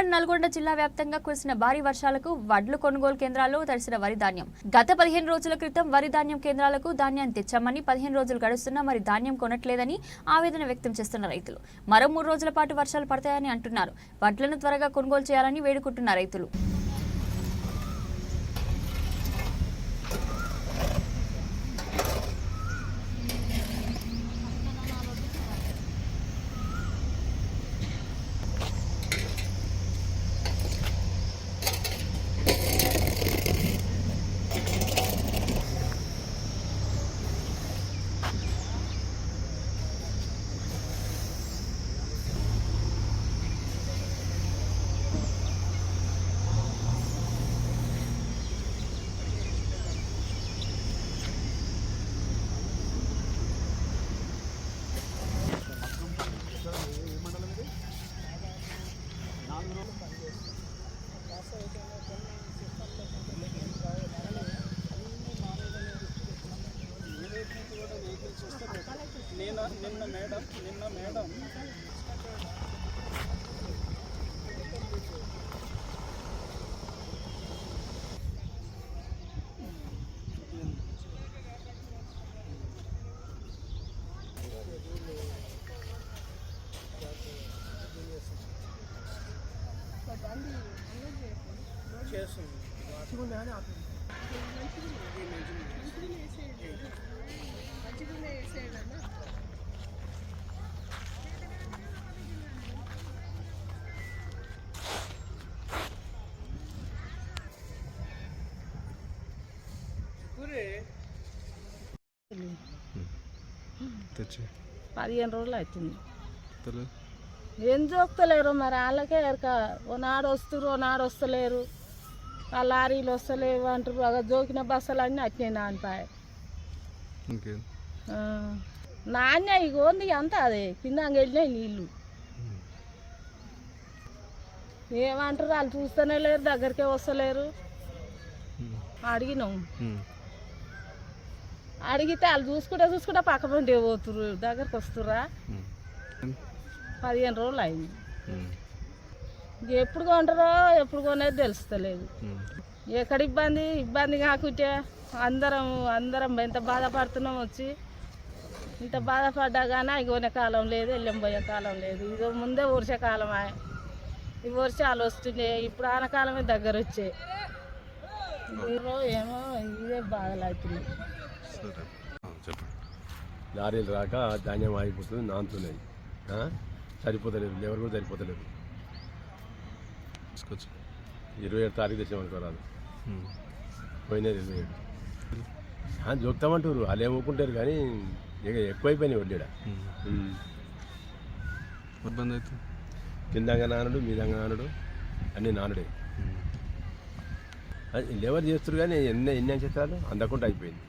వరంగల్ నల్గొండ జిల్లా వ్యాప్తంగా కురిసిన భారీ వర్షాలకు వడ్లు కొనుగోలు కేంద్రాల్లో తడిసిన వరి ధాన్యం. గత 15 రోజుల క్రితం వరి ధాన్యం కేంద్రాలకు ధాన్యాన్ని తెచ్చామని 15 రోజులు గడుస్తున్నా మరి ధాన్యం కొనట్లేదని ఆవేదన వ్యక్తం చేస్తున్న రైతులు. మరో 3 రోజుల పాటు వర్షాలు పడతాయని అంటున్నారు. వడ్లను త్వరగా కొనుగోలు చేయాలని వేడుకుంటున్న రైతులు. నిన్న మేడం తెచ్చి 15 రోజులు అవుతుంది. ఏం చూస్తలేరు మరి వాళ్ళకే ఎరక. ఓనాడు వస్తురు ఓనాడు వస్తలేరు. ఆ లారీలు వస్తలేవు అంటారు. అలా జోకిన బస్సులు అన్నీ వచ్చినాయి నానిపాయ నాణ్య ఇక ఉంది అంతా అదే కింద వెళ్ళినాయి నీళ్ళు. ఏమంటారు వాళ్ళు చూస్తూనే లేరు, దగ్గరికే వస్తలేరు. అడిగినాం, అడిగితే వాళ్ళు చూసుకుంటా పక్క పంటే పోతురు, దగ్గరకు వస్తురా. 15 రోజులు అయింది. ఎప్పుడు కొంటారో ఎప్పుడు కొనేది తెలుస్తలేదు. ఎక్కడ ఇబ్బంది కాకుంటే అందరం ఎంత బాధపడుతున్నాం. వచ్చి ఇంత బాధపడ్డా కానీ అవి కొనే కాలం లేదు, వెళ్ళం పోయే కాలం లేదు. ఇది ముందే వర్షాకాలం, ఈ వర్షాలు వస్తుండే. ఇప్పుడు ఆనకాలమే దగ్గర వచ్చాయి. ఏమో ఇదే బాధలు అవుతున్నాయి. లారీలు రాక ధాన్యం ఆగిపోతుంది, నానుతున్నాయి. సరిపోతలేదు, లేబర్ కూడా సరిపోతలేదు. 27 తారీఖు తెచ్చామనుకోరాదు, పోయినారు 27. జోక్తామంటారు వాళ్ళు ఏమనుకుంటారు కానీ ఇక ఎక్కువైపోయినాయి వడ్డీడ. ఇబ్బంది అవుతుంది. కిందంగా నానుడు మీదంగా నానుడు అన్నీ నానుడే. లేబర్ చేస్తారు కానీ ఎన్ని చేస్తారు అందకుండా అయిపోయింది.